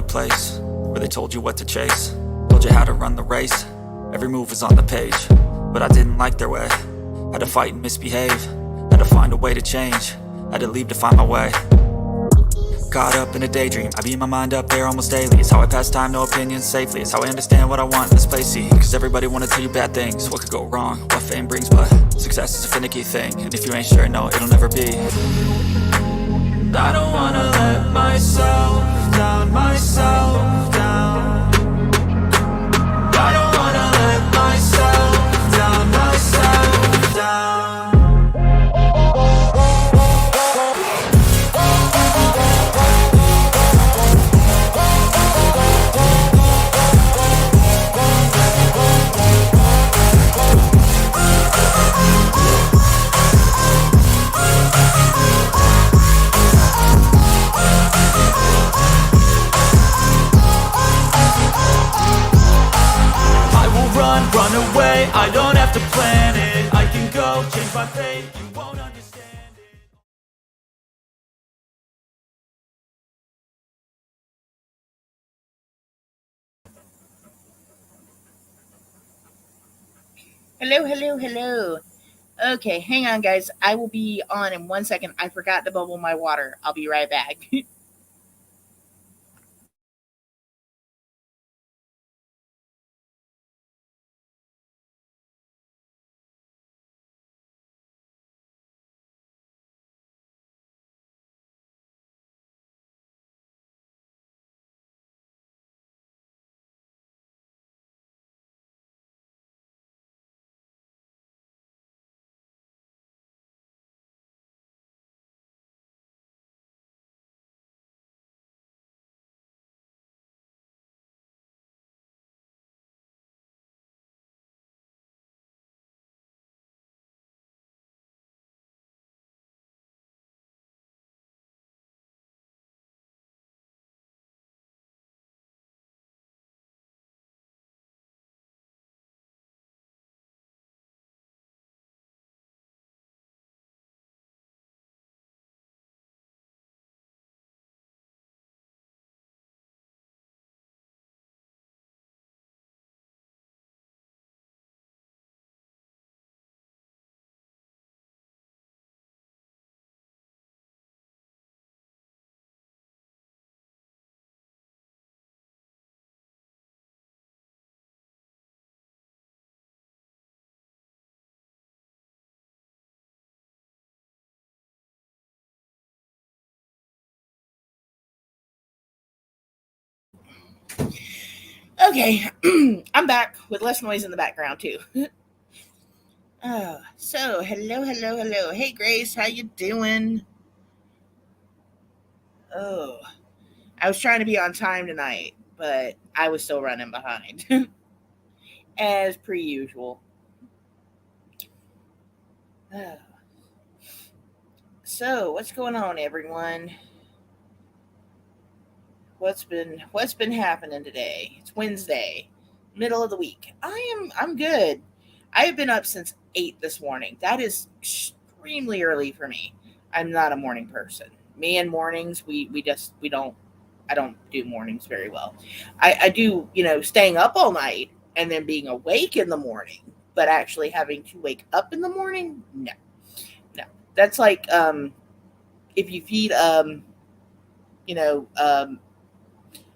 a place where they told you what to chase, told you how to run the race. Every move was on the page, but I didn't like their way. Had to fight and misbehave, had to find a way to change, had to leave to find my way. Caught up in a daydream, I beat my mind up there almost daily. It's how I pass time, no opinions safely. It's how I understand what I want in this place, see. Cause everybody wanna tell you bad things, what could go wrong, what fame brings. But success is a finicky thing, and if you ain't sure, no, it'll never be. I don't wanna let myself down, myself down. I don't wanna let myself down, myself down. Run away, I don't have to plan it. I can go change my fate, you won't understand it. Hello. Okay, hang on, guys. I will be on in 1 second. I forgot to bubble my water. I'll be right back. Okay, I'm back with less noise in the background too. So hello. Hey, Grace, how you doing? Oh, I was trying to be on time tonight, but I was still running behind, as per usual. Oh. So, what's going on, everyone? What's been happening today? It's Wednesday, middle of the week. I'm good. I have been up since 8 this morning. That is extremely early for me. I'm not a morning person. Me and mornings, we don't I don't do mornings very well. I do, staying up all night and then being awake in the morning, but actually having to wake up in the morning, no. No. That's like if you feed you know,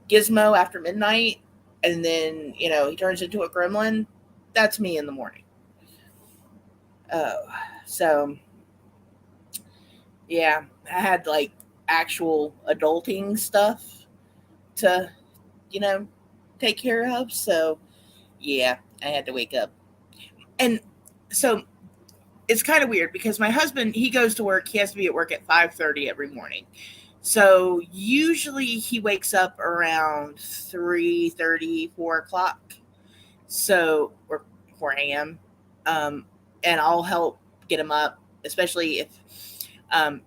Gizmo after midnight, and then he turns into a gremlin. That's me in the morning. Oh, so yeah, I had like actual adulting stuff to you know take care of. So yeah, I had to wake up, and so it's kind of weird because my husband, he goes to work. He has to be at work at 5:30 every morning. So usually he wakes up around 3:30, 4 o'clock. So, or 4 a.m. And I'll help get him up, especially if um,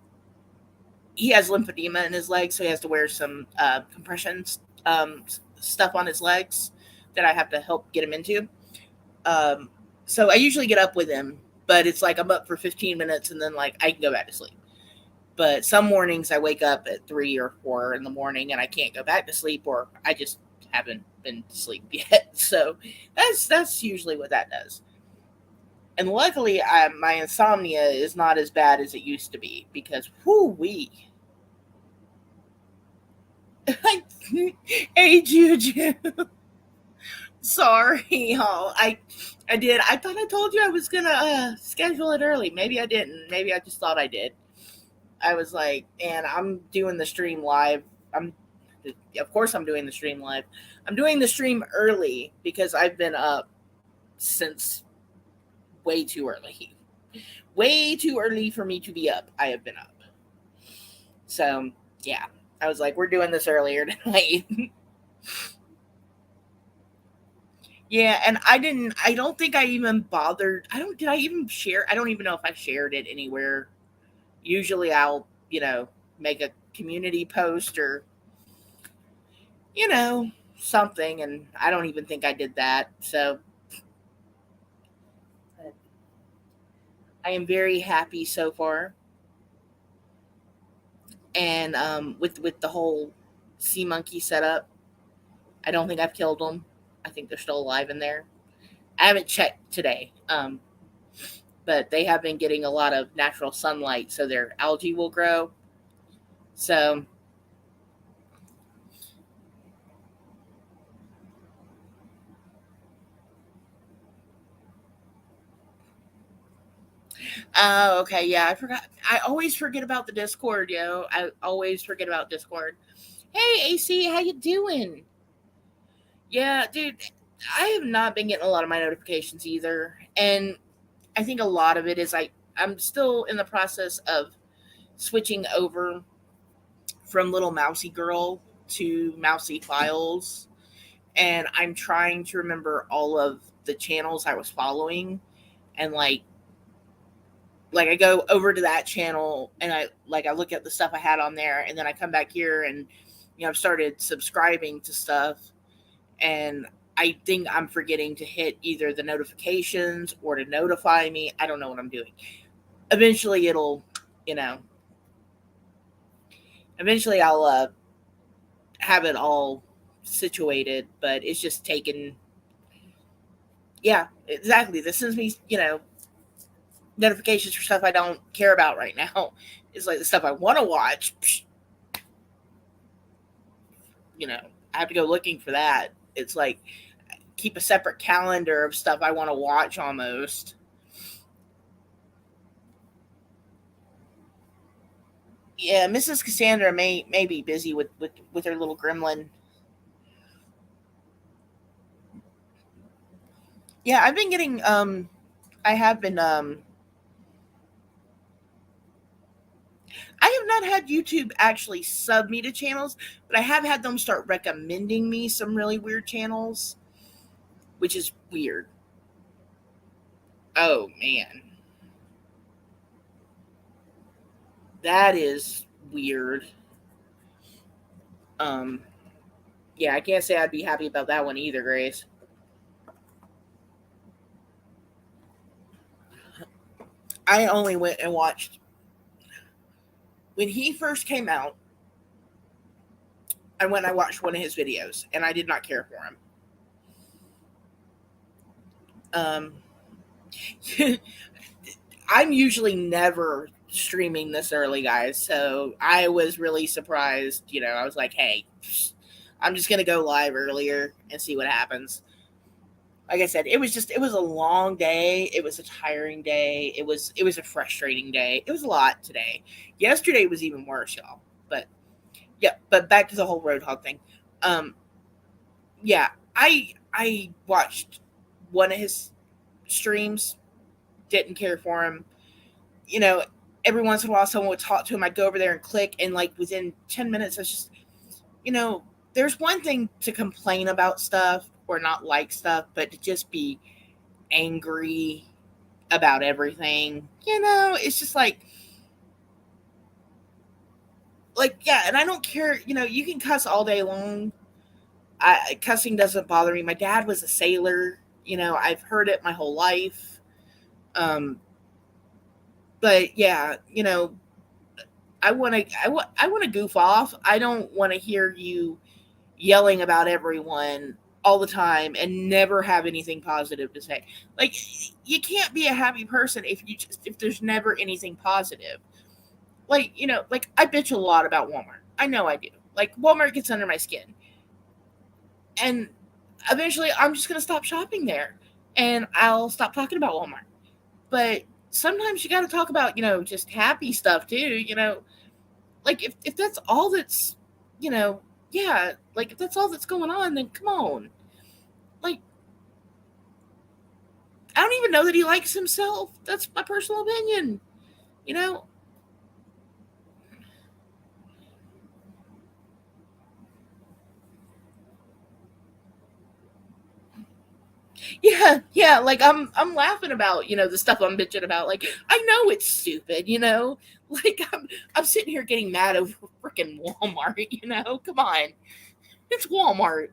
he has lymphedema in his legs, so he has to wear some compression stuff on his legs that I have to help get him into. Um, so I usually get up with him, but it's like I'm up for 15 minutes and then like I can go back to sleep. But some mornings I wake up at 3 or 4 in the morning and I can't go back to sleep, or I just haven't been to sleep yet. So that's usually what that does. And luckily, my insomnia is not as bad as it used to be because whoo wee. Hey Juju, sorry, y'all. I did. I thought I told you I was gonna schedule it early. Maybe I didn't. Maybe I just thought I did. I was like, and I'm doing the stream live. I'm, of course, I'm doing the stream live. I'm doing the stream early because I've been up since way too early. Way too early for me to be up. I have been up. So, yeah. I was like, we're doing this earlier tonight. Yeah, and I don't think I even bothered. Did I even share? I don't even know if I shared it anywhere. Usually I'll, make a community post or, you know, something, and I don't even think I did that. So I am very happy so far. And with the whole sea monkey setup, I don't think I've killed them. I think they're still alive in there. I haven't checked today, but they have been getting a lot of natural sunlight, so their algae will grow. So, oh, okay, yeah, I forgot. I always forget about the Discord, yo. I always forget about Discord. Hey, AC, how you doing? Yeah, dude, I have not been getting a lot of my notifications either, and I think a lot of it is I'm still in the process of switching over from Little Mousy Girl to Mousy Files, and I'm trying to remember all of the channels I was following, and like I go over to that channel and I look at the stuff I had on there, and then I come back here and I've started subscribing to stuff, and I think I'm forgetting to hit either the notifications or to notify me. I don't know what I'm doing. Eventually it'll, you know, eventually I'll have it all situated, but it's just taken. Yeah, exactly. This sends me, notifications for stuff I don't care about right now. It's like the stuff I want to watch. I have to go looking for that. It's like keep a separate calendar of stuff I want to watch almost. Yeah, Mrs. Cassandra may be busy with her little gremlin. Yeah, I've been getting I have been I have not had YouTube actually sub me to channels, but I have had them start recommending me some really weird channels, which is weird. Oh man. That is weird. Um yeah, I can't say I'd be happy about that one either, Grace. I only went and watched when he first came out. I went and I watched one of his videos, and I did not care for him. I'm usually never streaming this early, guys, so I was really surprised. I was like, "Hey, I'm just gonna go live earlier and see what happens." Like I said, it was a long day. It was a tiring day. It was a frustrating day. It was a lot today. Yesterday was even worse, y'all. But yeah, but back to the whole Roadhog thing. Um, yeah, I watched one of his streams. Didn't care for him. You know, every once in a while, someone would talk to him. I'd go over there and click, and like within 10 minutes, I was just, you know, there's one thing to complain about stuff or not like stuff, but to just be angry about everything, it's just like yeah, and I don't care. You can cuss all day long. Cussing doesn't bother me. My dad was a sailor. I've heard it my whole life. Um, but yeah, I want to goof off. I don't want to hear you yelling about everyone all the time and never have anything positive to say. Like, you can't be a happy person if there's never anything positive. Like, like, I bitch a lot about Walmart. I know I do. Like, Walmart gets under my skin. And eventually I'm just going to stop shopping there and I'll stop talking about Walmart. But sometimes you got to talk about, just happy stuff too, like if that's all that's, yeah, like if that's all that's going on, then come on. Like, I don't even know that he likes himself. That's my personal opinion, you know? Yeah, like I'm laughing about, the stuff I'm bitching about. Like, I know it's stupid, Like, I'm sitting here getting mad over freaking Walmart, Come on. It's Walmart.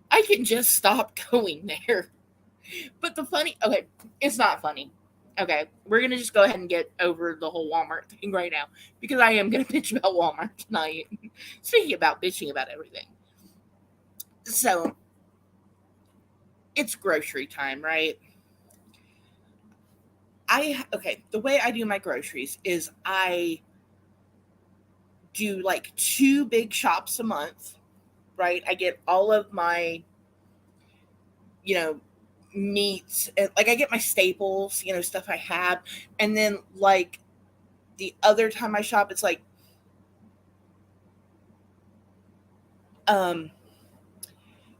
I can just stop going there. But okay, it's not funny. Okay, we're gonna just go ahead and get over the whole Walmart thing right now because I am gonna bitch about Walmart tonight. Speaking about bitching about everything, so it's grocery time, right? The way I do my groceries is I do like two big shops a month, right? I get all of my, you know, meats, and like I get my staples, stuff I have, and then like the other time I shop, it's um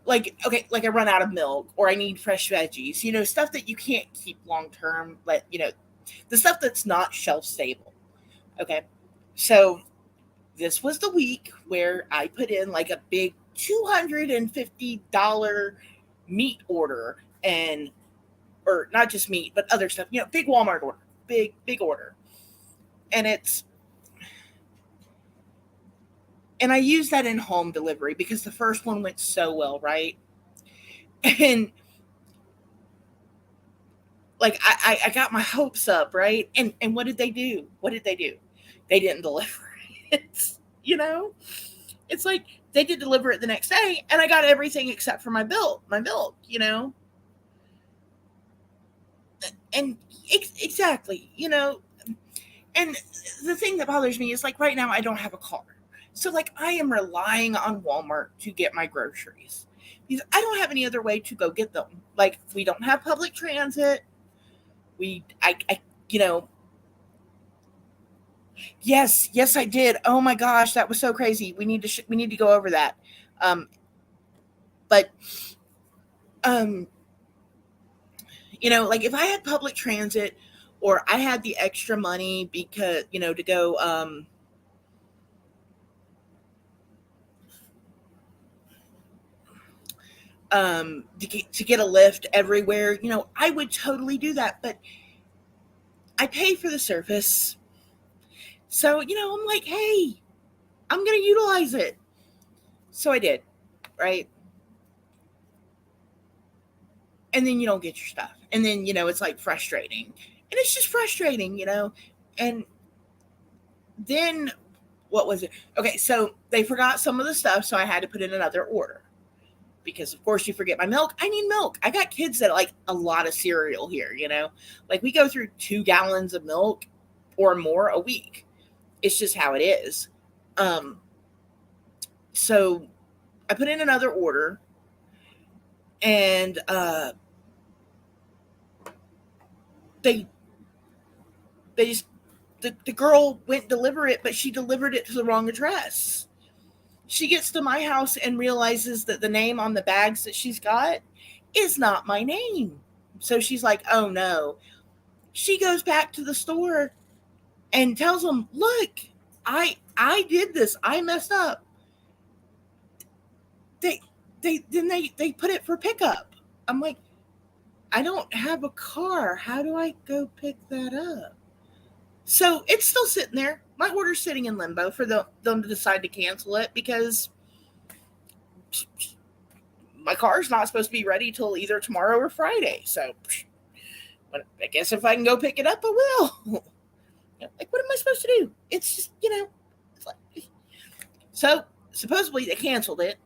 like, okay, like I run out of milk or I need fresh veggies, stuff that you can't keep long term, but the stuff that's not shelf stable. Okay. So this was the week where I put in like a big $250 meat order, and or not just meat, but other stuff, big Walmart order, big order. And I use that in home delivery because the first one went so well, right? And like I got my hopes up, right? And what did they do? What did they do? They didn't deliver it. You know? It's like they did deliver it the next day and I got everything except for my milk. And exactly, And the thing that bothers me is like right now I don't have a car. So like I am relying on Walmart to get my groceries. Because I don't have any other way to go get them. Like we don't have public transit. I you know, yes I did. Oh my gosh, that was so crazy. We need to go over that. Um but um like if I had public transit or I had the extra money because to go to get a lift everywhere, I would totally do that. But I pay for the service. So, I'm like, hey, I'm going to utilize it. So I did, right? And then you don't get your stuff. And then, it's like frustrating. And it's just frustrating. And then what was it? Okay, so they forgot some of the stuff. So I had to put in another order. Because of course you forget my milk. I need milk. I got kids that like a lot of cereal here. Like we go through 2 gallons of milk or more a week. It's just how it is. So I put in another order, and they they just the girl went to deliver it, but she delivered it to the wrong address. She gets to my house and realizes that the name on the bags that she's got is not my name. So she's like, "Oh no." She goes back to the store and tells them, "Look, I did this. I messed up." They they put it for pickup. I'm like, "I don't have a car. How do I go pick that up?" So it's still sitting there. My order's sitting in limbo for them to decide to cancel it because my car's not supposed to be ready till either tomorrow or Friday. So I guess if I can go pick it up, I will. Like, what am I supposed to do? It's just, So supposedly they canceled it,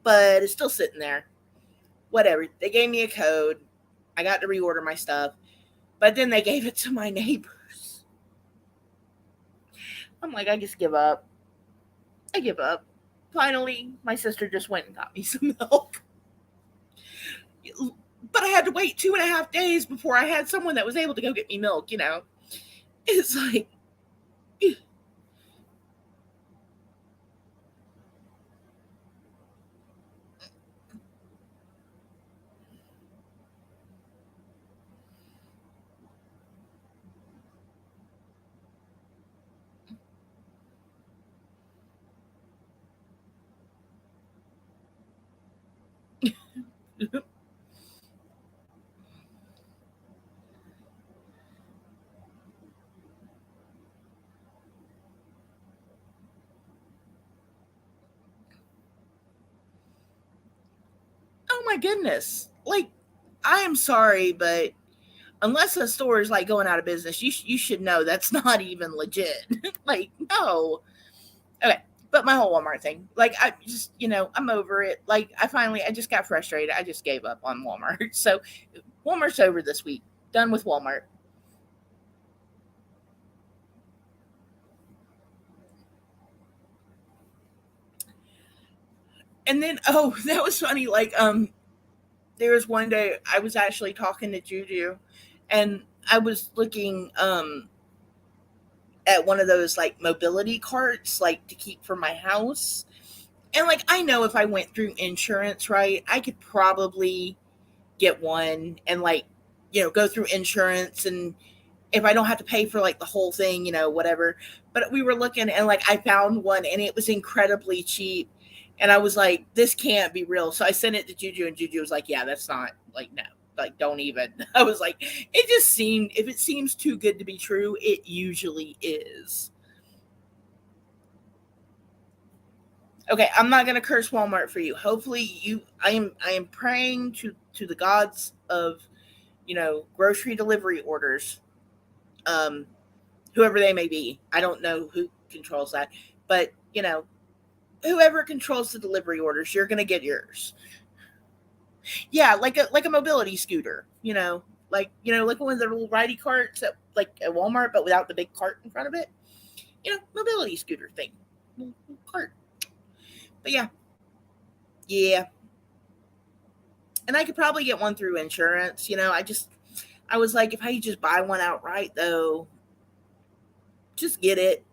but it's still sitting there. Whatever. They gave me a code. I got to reorder my stuff, but then they gave it to my neighbors. I'm like, I just give up. I give up. Finally, my sister just went and got me some milk. But I had to wait 2.5 days before I had someone that was able to go get me milk, you know? It's like, oh my goodness. Like, I am sorry, but unless a store is like going out of business, you should know that's not even legit. Like, no. Okay. But my whole Walmart thing, like, I just, I'm over it. Like, I just got frustrated. I just gave up on Walmart. So, Walmart's over this week. Done with Walmart. And then, oh, that was funny. Like, there was one day I was actually talking to Juju, and I was looking at one of those like mobility carts, like to keep for my house. And like, I know if I went through insurance, right, I could probably get one and like, go through insurance, and if I don't have to pay for like the whole thing, whatever. But we were looking, and like I found one and it was incredibly cheap. And I was like, this can't be real. So I sent it to Juju, and Juju was like, yeah, that's not, like, no, like, don't even. I was like, it just seemed, if it seems too good to be true, it usually is. Okay, I'm not gonna curse Walmart for you. Hopefully I am praying to the gods of, grocery delivery orders, um, whoever they may be. I don't know who controls that, but whoever controls the delivery orders, you're gonna get yours. Yeah, like a mobility scooter, like one of the little ridey carts at like at Walmart, but without the big cart in front of it. Mobility scooter thing, cart. But yeah, yeah, and I could probably get one through insurance. I was like, if I just buy one outright though, just get it.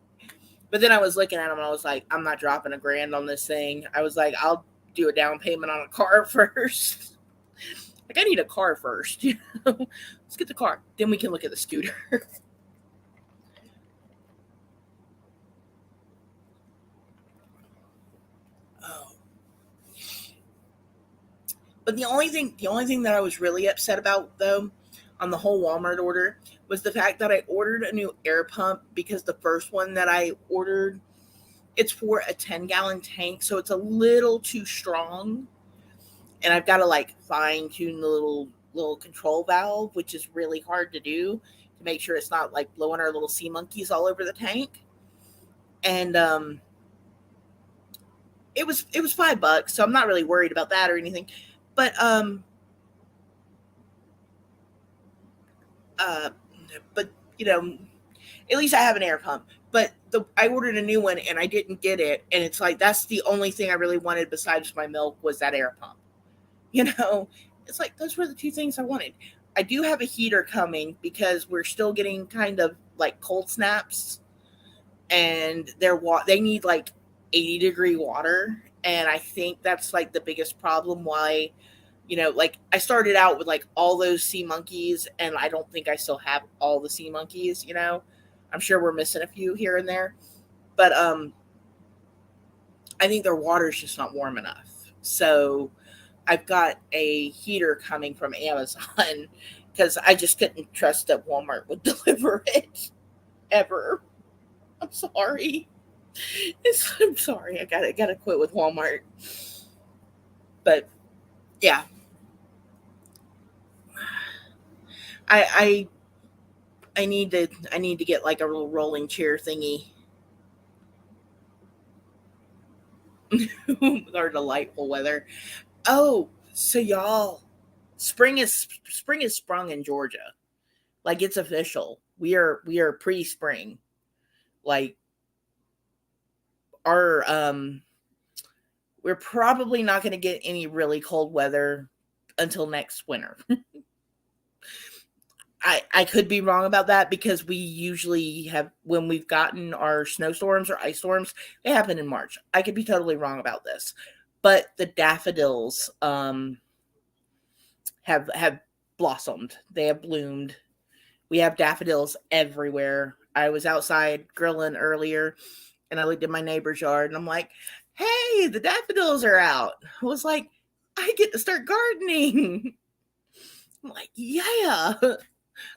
But then I was looking at them, and I was like, I'm not dropping $1,000 on this thing. I was like, I'll do a down payment on a car first. Like, I need a car first. Let's get the car, then we can look at the scooter. Oh. But the only thing that I was really upset about though, on the whole Walmart order, was the fact that I ordered a new air pump, because the first one that I ordered, it's for a 10-gallon tank, so it's a little too strong, and I've got to like fine tune the little control valve, which is really hard to do, to make sure it's not like blowing our little sea monkeys all over the tank. And it was $5, so I'm not really worried about that or anything. But uh but at least I have an air pump. But I ordered a new one and I didn't get it, and it's like that's the only thing I really wanted besides my milk, was that air pump. You know, it's like those were the two things I wanted. I do have a heater coming, because we're still getting kind of like cold snaps, and they need like 80-degree water, and I think that's like the biggest problem why, like I started out with like all those sea monkeys, and I don't think I still have all the sea monkeys. I'm sure we're missing a few here and there, but I think their water's just not warm enough. So I've got a heater coming from Amazon, because I just couldn't trust that Walmart would deliver it ever. I'm sorry. I'm sorry. I gotta quit with Walmart. But yeah, I I need to get like a little rolling chair thingy, with our delightful weather. Oh, so y'all, spring is sprung in Georgia. Like it's official. We are pre-spring. Like our we're probably not going to get any really cold weather until next winter. I could be wrong about that because we usually have, when we've gotten our snowstorms or ice storms, they happen in March. I could be totally wrong about this. But the daffodils have blossomed. They have bloomed. We have daffodils everywhere. I was outside grilling earlier and I looked at my neighbor's yard and I'm like, hey, the daffodils are out. I was like, I get to start gardening. I'm like, yeah.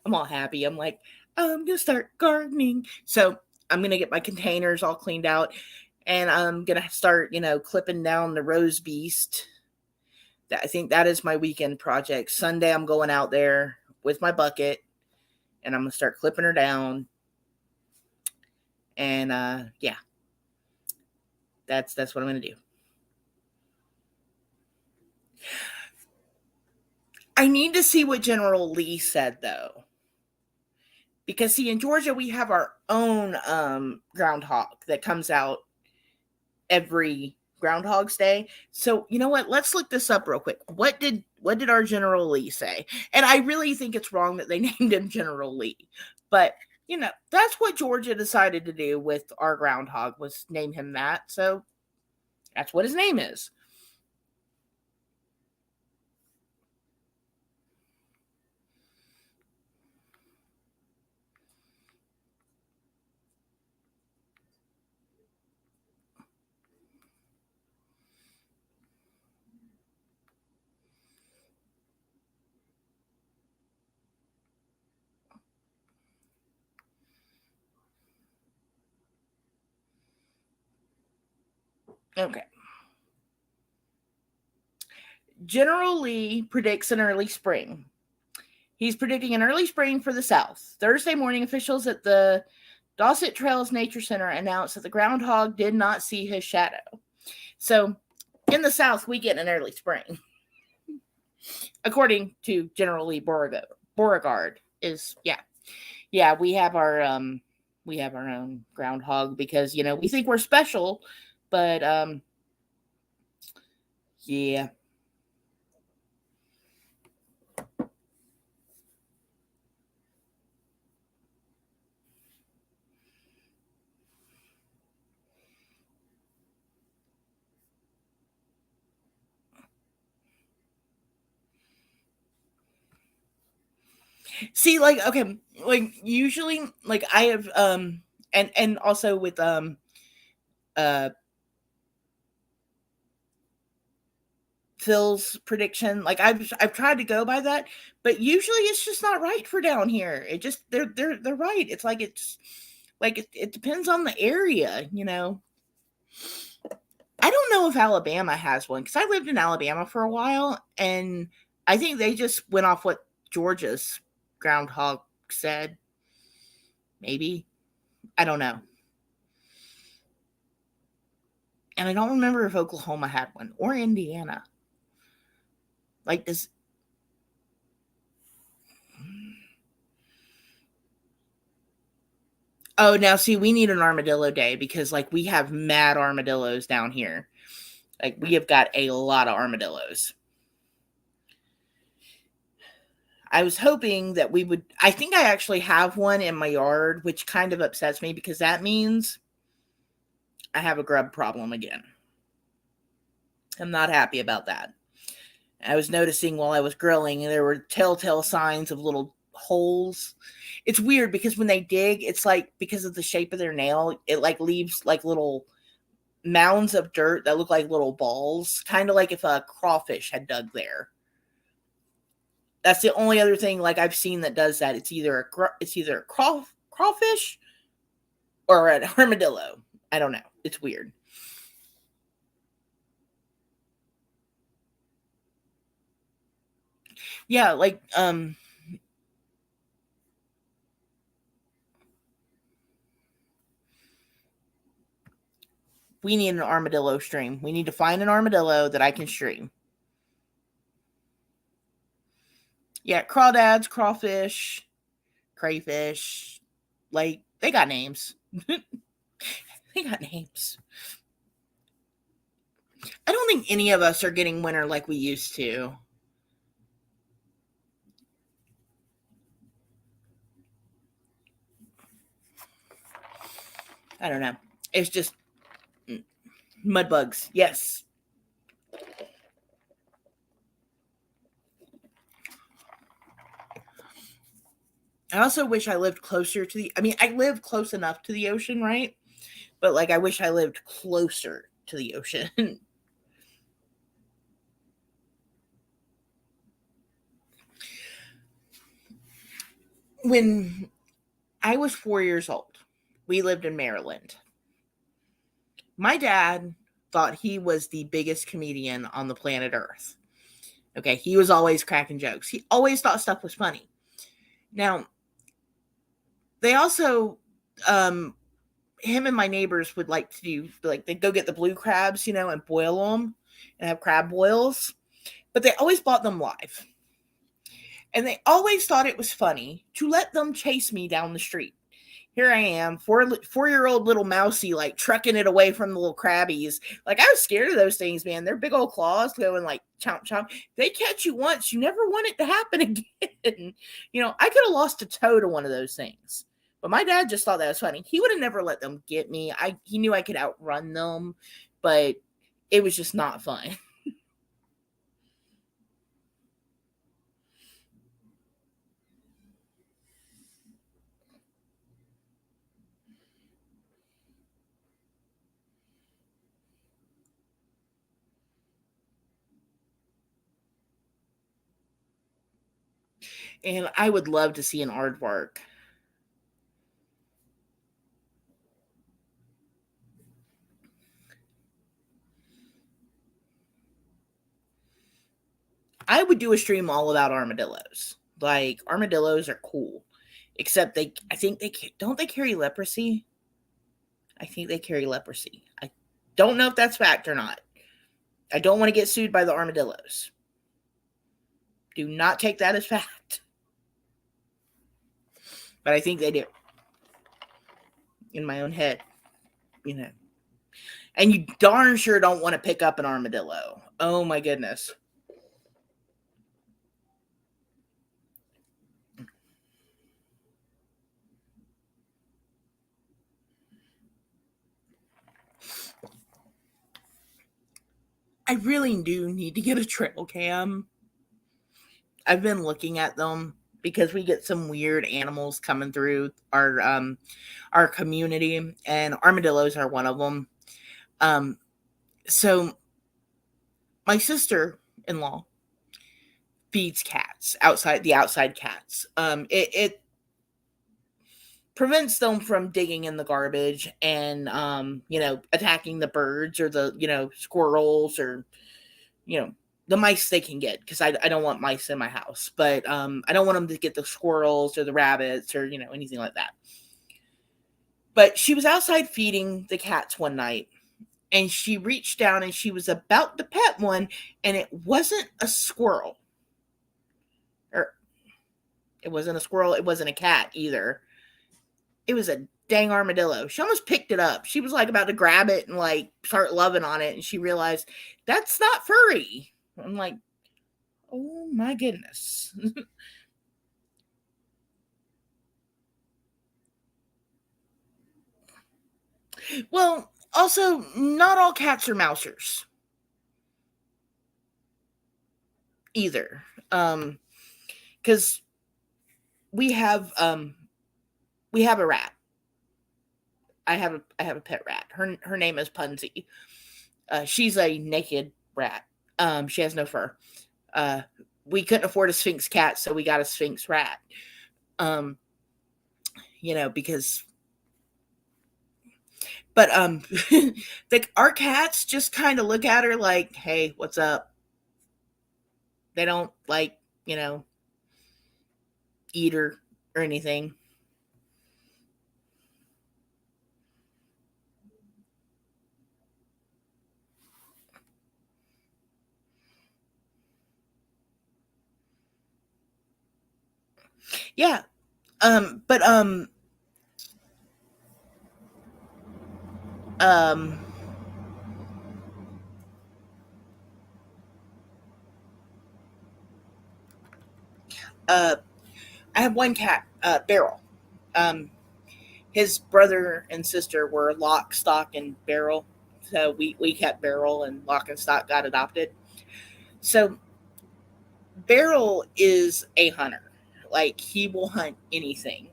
I'm all happy. I'm like, I'm going to start gardening. So I'm going to get my containers all cleaned out and I'm going to start, clipping down the rose beast. I think that is my weekend project. Sunday, I'm going out there with my bucket and I'm going to start clipping her down. And yeah, that's what I'm going to do. I need to see what General Lee said, though. Because, see, in Georgia, we have our own groundhog that comes out every Groundhog's Day. So, you know what? Let's look this up real quick. What did our General Lee say? And I really think it's wrong that they named him General Lee. But, that's what Georgia decided to do with our groundhog, was name him that. So, that's what his name is. Okay. General Lee predicts an early spring. He's predicting an early spring for the South. Thursday morning, officials at the Dosset Trails Nature Center announced that the groundhog did not see his shadow. So, in the South, we get an early spring, according to General Lee Beauregard. Yeah, we have our own groundhog because we think we're special, but yeah. See, like, okay, like usually, like I have, and also with uh Phil's prediction, like I've tried to go by that, but usually it's just not right for down here. It just they're right. It's like it depends on the area, I don't know if Alabama has one because I lived in Alabama for a while, and I think they just went off what Georgia's groundhog said. Maybe, I don't know. And I don't remember if Oklahoma had one or Indiana. Like this. Oh, now see, we need an armadillo day because like we have mad armadillos down here. Like we have got a lot of armadillos. I was hoping that we would. I think I actually have one in my yard, which kind of upsets me because that means I have a grub problem again. I'm not happy about that. I was noticing while I was grilling, there were telltale signs of little holes. It's weird because when they dig, it's like because of the shape of their nail, it like leaves like little mounds of dirt that look like little balls, kind of like if a crawfish had dug there. That's the only other thing like I've seen that does that. It's either a crawfish or an armadillo. I don't know. It's weird. Yeah, like we need an armadillo stream. We need to find an armadillo that I can stream. Yeah, crawdads, crawfish, crayfish, like, they got names. They got names. I don't think any of us are getting winter like we used to. I don't know. It's just mud bugs. Yes. I also wish I lived closer to I live close enough to the ocean, right? But like, I wish I lived closer to the ocean. When I was 4 years old, we lived in Maryland. My dad thought he was the biggest comedian on the planet Earth. Okay, he was always cracking jokes. He always thought stuff was funny. Now, they also, him and my neighbors would like to do, like, they'd go get the blue crabs, and boil them and have crab boils. But they always bought them live. And they always thought it was funny to let them chase me down the street. Here I am, 4-year-old little mousy, like, trucking it away from the little crabbies. Like, I was scared of those things, man. They're big old claws going, like, chomp, chomp. They catch you once, you never want it to happen again. I could have lost a toe to one of those things. But my dad just thought that was funny. He would have never let them get me. He knew I could outrun them, but it was just not fun. And I would love to see an aardvark. I would do a stream all about armadillos. Like, armadillos are cool. Except I think don't they carry leprosy? I think they carry leprosy. I don't know if that's fact or not. I don't want to get sued by the armadillos. Do not take that as fact. But I think they do. In my own head. And you darn sure don't want to pick up an armadillo. Oh my goodness. I really do need to get a trail cam. I've been looking at them because we get some weird animals coming through our community, and armadillos are one of them. So my sister-in-law feeds cats outside cats. It prevents them from digging in the garbage and attacking the birds or the squirrels or the mice they can get, because I don't want mice in my house, but I don't want them to get the squirrels or the rabbits or anything like that. But she was outside feeding the cats one night, and she reached down and she was about to pet one, and it wasn't a squirrel. Or it wasn't a squirrel, it wasn't a cat either. It was a dang armadillo. She almost picked it up. She was like about to grab it and like start loving on it, and she realized that's not furry. I'm like, oh my goodness. Well, also, not all cats are mousers either. Because we have a rat. I have a pet rat. Her name is Punsy. She's a naked rat. She has no fur. We couldn't afford a Sphinx cat, so we got a Sphinx rat. Because, but our cats just kind of look at her like, "Hey, what's up?" They don't eat her or anything. Yeah. But um uh I have one cat, Beryl. Um his brother and sister were lock, stock, and barrel. So we kept Beryl, and lock and stock got adopted. So Beryl is a hunter. Like, he will hunt anything.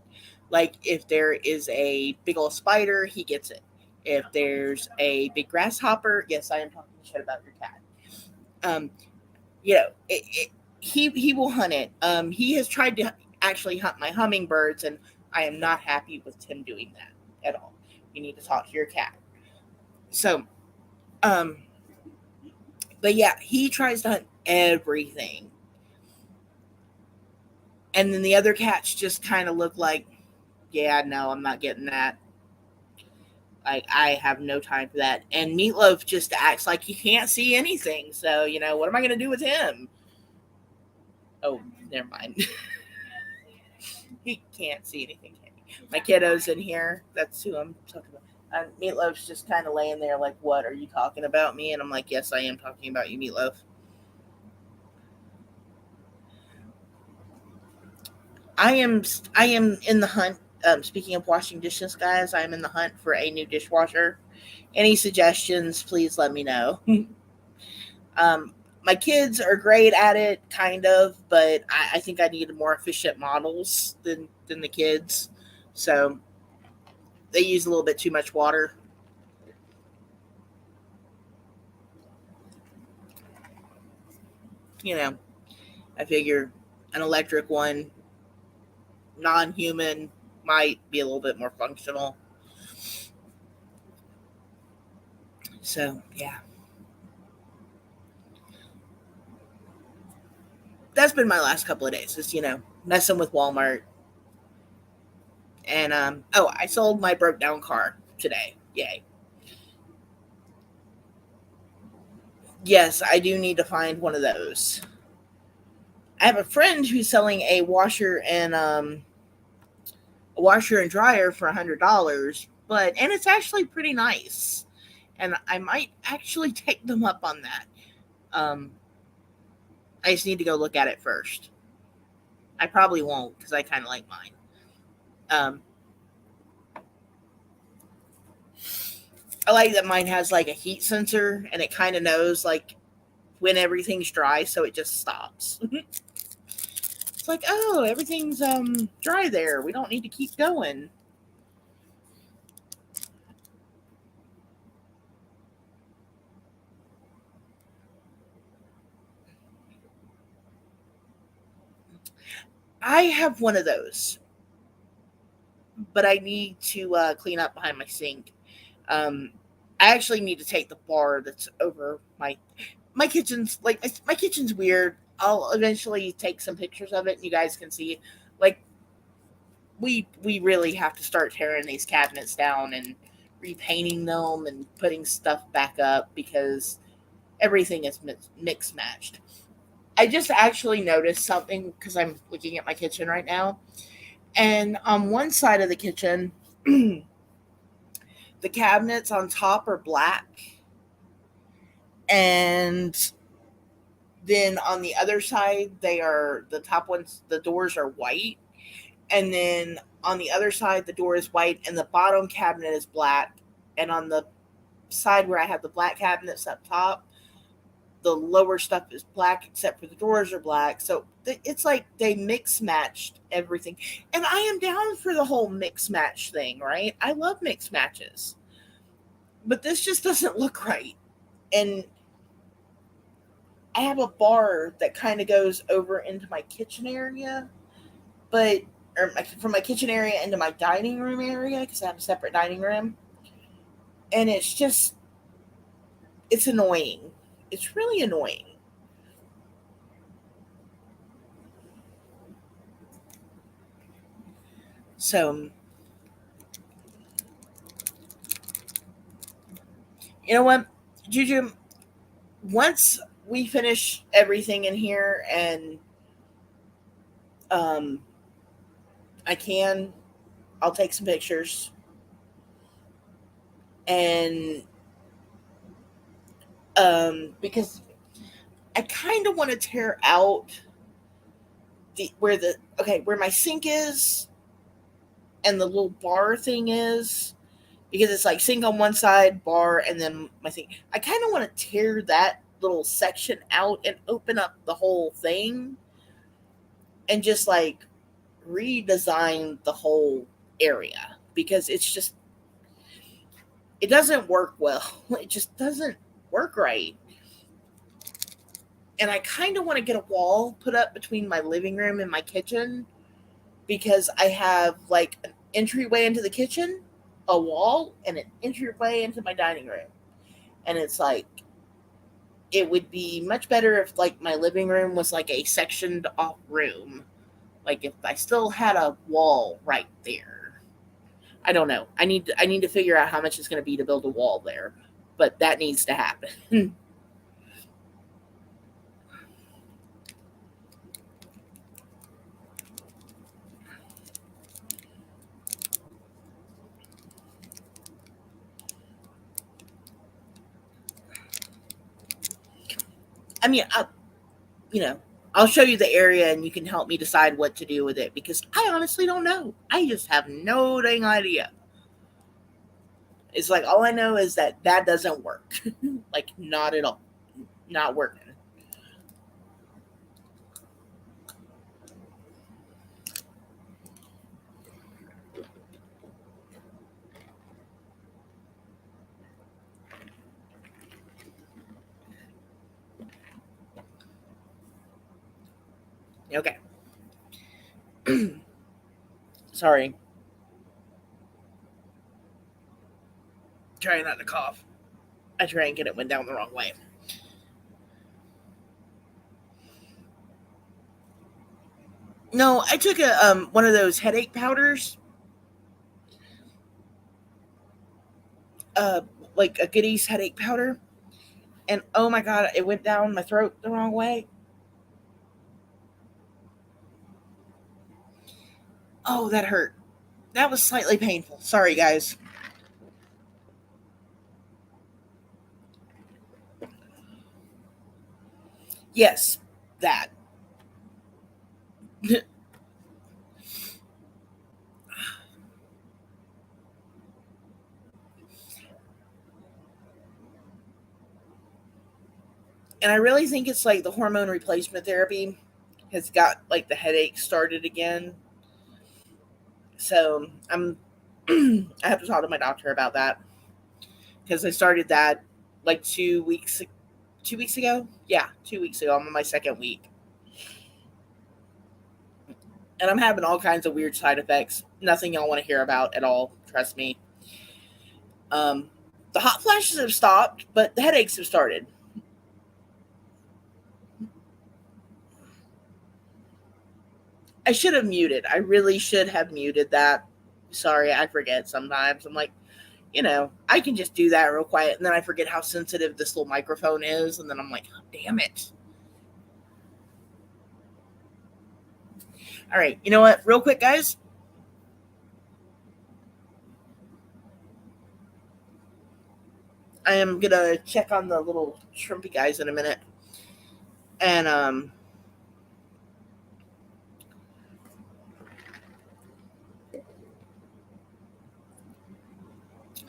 Like, if there is a big old spider, he gets it. If there's a big grasshopper, yes, I am talking shit about your cat. Um, he will hunt it. He has tried to actually hunt my hummingbirds, and I am not happy with him doing that at all. You need to talk to your cat. So, um, but yeah, he tries to hunt everything, and then the other cats just kind of look like, yeah, no, I'm not getting that. Like, I have no time for that. And Meatloaf just acts like he can't see anything. So, what am I going to do with him? Oh, never mind. He can't see anything. My kiddo's in here. That's who I'm talking about. Meatloaf's just kind of laying there like, what, are you talking about me? And I'm like, yes, I am talking about you, Meatloaf. I am in the hunt. Speaking of washing dishes, guys, I'm in the hunt for a new dishwasher. Any suggestions, please let me know. um, my kids are great at it, kind of, but I think I need more efficient models than the kids. So they use a little bit too much water. You know, I figure an electric one, non-human, might be a little bit more functional. So yeah, that's been my last couple of days. Is messing with Walmart. And oh, I sold my broke down car today. Yay. Yes, I do need to find one of those. I have a friend who's selling a washer and dryer for $100, and it's actually pretty nice. And I might actually take them up on that. Um, I just need to go look at it first. I probably won't because I kind of like mine. Um, I like that mine has like a heat sensor, and it kind of knows like when everything's dry, so it just stops. It's like, oh, everything's dry there. We don't need to keep going. I have one of those, but I need to clean up behind my sink. Um, I actually need to take the bar that's over my kitchen's like my kitchen's weird. I'll eventually take some pictures of it, and you guys can see. Like, we really have to start tearing these cabinets down and repainting them and putting stuff back up because everything is mix matched. I just actually noticed something because I'm looking at my kitchen right now, and on one side of the kitchen, the cabinets on top are black, and then on the other side, the top ones, the doors are white, and then on the other side, the door is white, and the bottom cabinet is black, and on the side where I have the black cabinets up top, the lower stuff is black except for the doors are black. So it's like they mix matched everything. And I am down for the whole mix match thing, right? I love mix matches. But this just doesn't look right. And I have a bar that kind of goes over into my kitchen area, but from my kitchen area into my dining room area because I have a separate dining room. And it's annoying. It's really annoying. So, you know what, Juju? Once we finish everything in here and um I can. I'll take some pictures, and because I kind of want to tear out where my sink is and the little bar thing is, because it's like sink on one side, bar, and then my sink. I kind of want to tear that little section out and open up the whole thing and just like redesign the whole area, because it doesn't work well. It just doesn't work right. And I kind of want to get a wall put up between my living room and my kitchen, because I have like an entryway into the kitchen, a wall, and an entryway into my dining room. And it's like, it would be much better if like my living room was like a sectioned off room. Like if I still had a wall right there. I don't know. I need to figure out how much it's going to be to build a wall there, but that needs to happen. I mean, you know, I'll show you the area and you can help me decide what to do with it, because I honestly don't know. I just have no dang idea. It's like all I know is that that doesn't work. Like not at all. Not working. Okay. Sorry. Trying not to cough. I drank and it went down the wrong way. No, I took a one of those headache powders, uh like a Goodies headache powder, and oh my god, it went down my throat the wrong way. Oh, that hurt. That was slightly painful. Sorry, guys. Yes, that. And I really think it's like the hormone replacement therapy has got like the headache started again. So I have to talk to my doctor about that, because I started that like 2 weeks ago. Yeah, 2 weeks ago. I'm on my second week, and I'm having all kinds of weird side effects. Nothing y'all want to hear about at all. Trust me. Um, the hot flashes have stopped, but the headaches have started. I should have muted. I really should have muted that. Sorry, I forget sometimes. I'm like, I can just do that real quiet, and then I forget how sensitive this little microphone is, and then I'm like, oh, damn it. All right, you know what? Real quick, guys, I am gonna check on the little shrimpy guys in a minute, and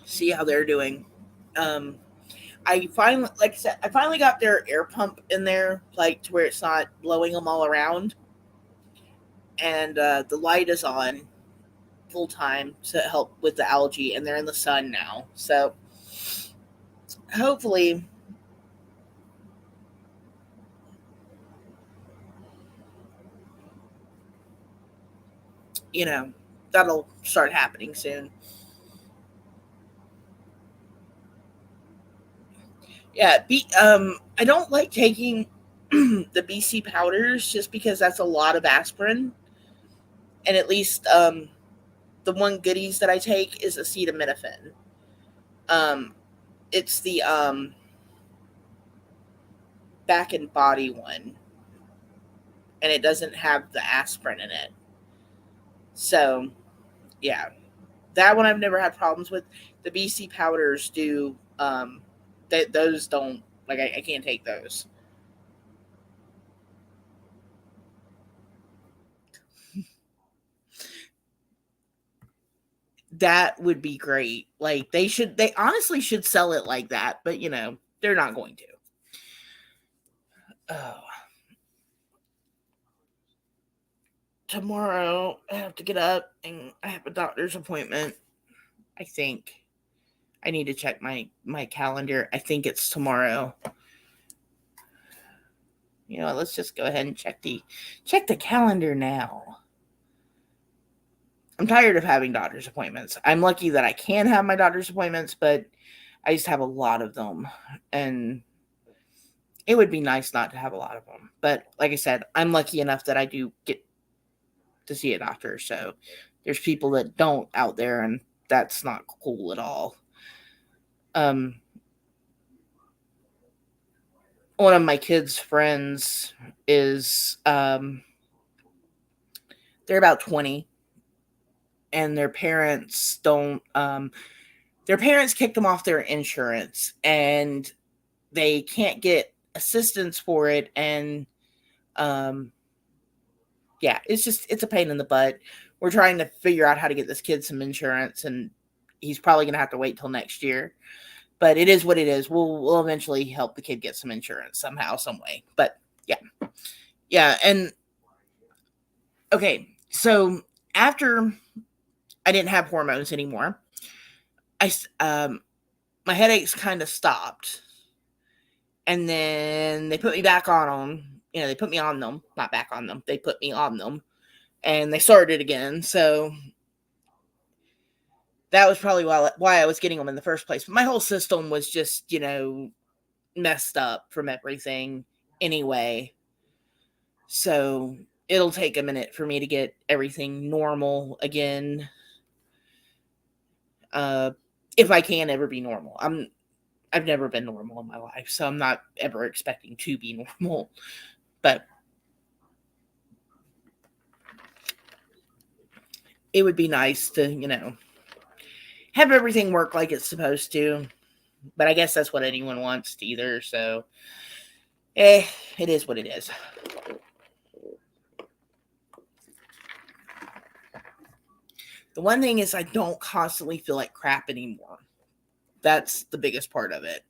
see how they're doing. Um, I finally, like I said, I finally got their air pump in there, like to where it's not blowing them all around, and the light is on full time to help with the algae, and they're in the sun now. So hopefully, you know, that'll start happening soon. Yeah, I don't like taking the BC powders just because that's a lot of aspirin, and at least the one Goodies that I take is acetaminophen. Um, it's the back and body one, and it doesn't have the aspirin in it. So yeah, that one I've never had problems with. The BC powders do. Those don't, like, I can't take those. That would be great. Like, they honestly should sell it like that, but they're not going to. Oh, tomorrow I have to get up and I have a doctor's appointment. I think I need to check my calendar. I think it's tomorrow. Let's just go ahead and check the calendar now. I'm tired of having doctor's appointments. I'm lucky that I can have my doctor's appointments, but I used to have a lot of them, and it would be nice not to have a lot of them. But like I said, I'm lucky enough that I do get to see a doctor. So there's people that don't out there, and that's not cool at all. Um, One of my kids' friends is they're about 20, and their parents don't their parents kicked them off their insurance, and they can't get assistance for it. And um yeah, it's a pain in the butt. We're trying to figure out how to get this kid some insurance, and he's probably gonna have to wait till next year. But it is what it is. We'll eventually help the kid get some insurance somehow, some way. But yeah. Yeah, and okay, so after I didn't have hormones anymore, I my headaches kind of stopped, and then they put me back on them. They put me on them, not back on them. They put me on them, and they started again. So that was probably why I was getting them in the first place. But my whole system was just, messed up from everything anyway. So it'll take a minute for me to get everything normal again. Uh, if I can ever be normal. I've never been normal in my life, so I'm not ever expecting to be normal. But it would be nice to, have everything work like it's supposed to. But I guess that's what anyone wants to either. So, it is what it is. The one thing is I don't constantly feel like crap anymore. That's the biggest part of it.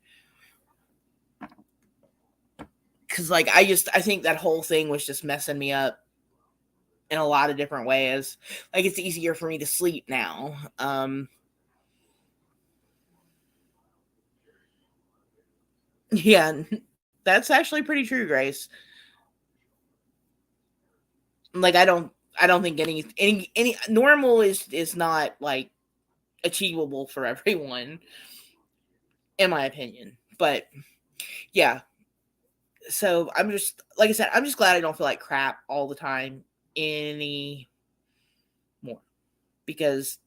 Because, like, I think that whole thing was just messing me up in a lot of different ways. Like, it's easier for me to sleep now. Yeah, that's actually pretty true, Grace. Like, I don't think any normal is not, like, achievable for everyone, in my opinion. But yeah, so I'm just, like I said, I'm just glad I don't feel like crap all the time anymore, because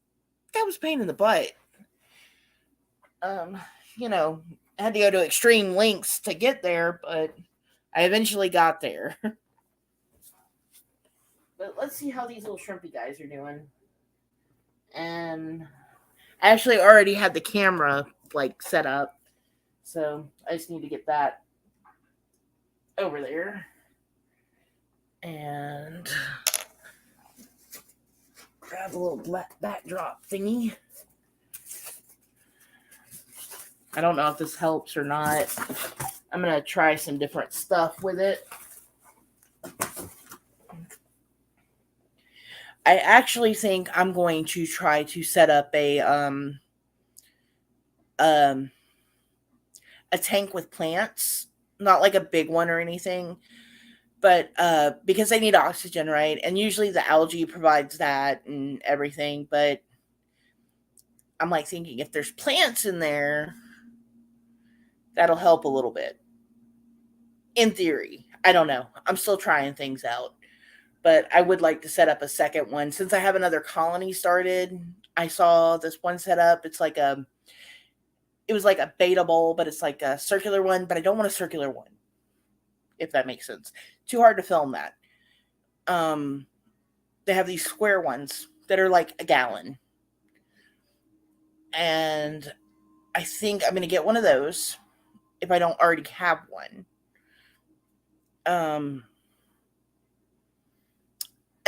that was a pain in the butt. Um, I had to go to extreme lengths to get there, but I eventually got there. But let's see how these little shrimpy guys are doing. And I actually already had the camera, like, set up, so I just need to get that over there. And grab a little black backdrop thingy. I don't know if this helps or not. I'm going to try some different stuff with it. I actually think I'm going to try to set up a tank with plants, not like a big one or anything, but because they need oxygen, right? And usually the algae provides that and everything, but I'm like thinking if there's plants in there, that'll help a little bit. In theory, I don't know. I'm still trying things out, but I would like to set up a second one since I have another colony started. I saw this one set up. It was like a beta bowl, but it's like a circular one, but I don't want a circular one, if that makes sense. Too hard to film that. Um, They have these square ones that are like a gallon. And I think I'm going to get one of those if I don't already have one. Um,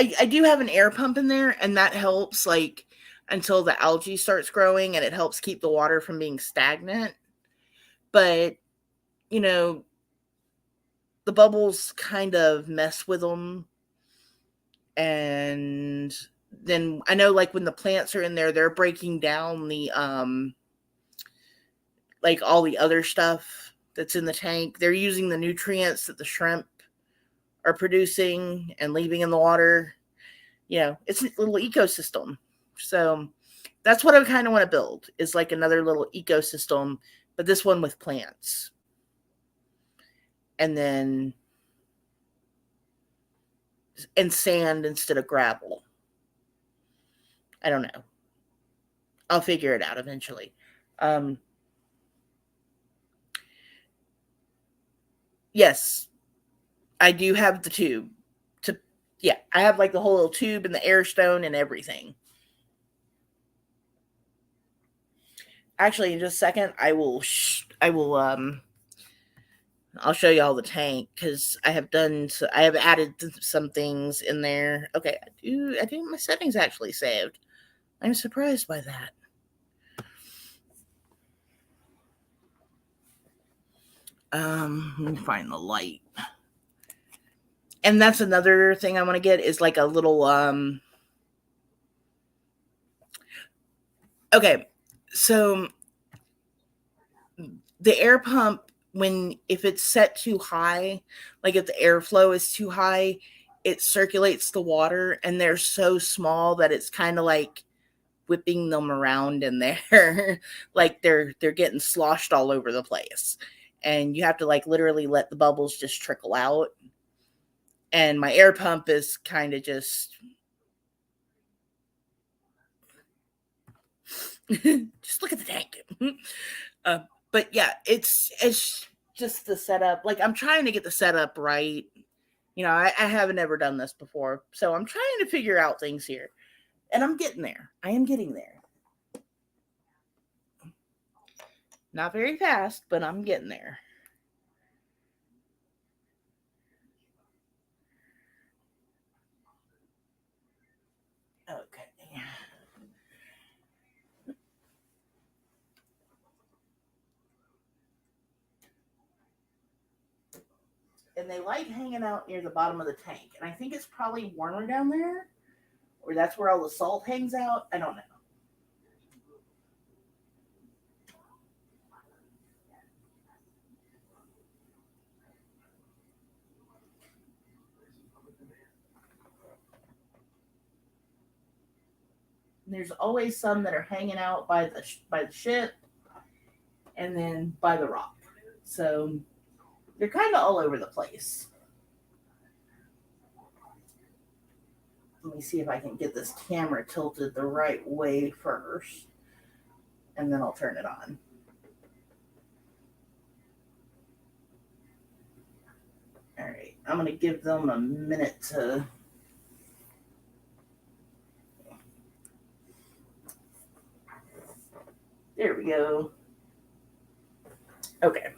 I do have an air pump in there, and that helps like until the algae starts growing, and it helps keep the water from being stagnant. But you know, the bubbles kind of mess with them, and then I know like when the plants are in there, they're breaking down the like all the other stuff that's in the tank. They're using the nutrients that the shrimp are producing and leaving in the water. You know, it's a little ecosystem. So that's what I kind of want to build is like another little ecosystem, but this one with plants. And then and sand instead of gravel. I don't know. I'll figure it out eventually. Um, yes, I do have the tube. To yeah, I have like the whole little tube and the air stone and everything. Actually, in just a second, I will I'll show you all the tank because I have added some things in there. Okay, I do my settings actually saved. I'm surprised by that. Let me find the light. And that's another thing I want to get is like a little okay. So the air pump, when if it's set too high, like if the airflow is too high, it circulates the water and they're so small that it's kind of like whipping them around in there. Like they're getting sloshed all over the place. And you have to like literally let the bubbles just trickle out. And my air pump is kind of just just look at the tank. uh, but yeah, it's just the setup. Like I'm trying to get the setup right. You know, I haven't ever done this before, so I'm trying to figure out things here, and I'm getting there. I am getting there. Not very fast, but I'm getting there. Okay. And they like hanging out near the bottom of the tank, and I think it's probably warmer down there, or that's where all the salt hangs out. I don't know. There's always some that are hanging out by the ship, and then by the rock. So they're kind of all over the place. Let me see if I can get this camera tilted the right way first, and then I'll turn it on. All right, I'm going to give them a minute to. There we go. Okay.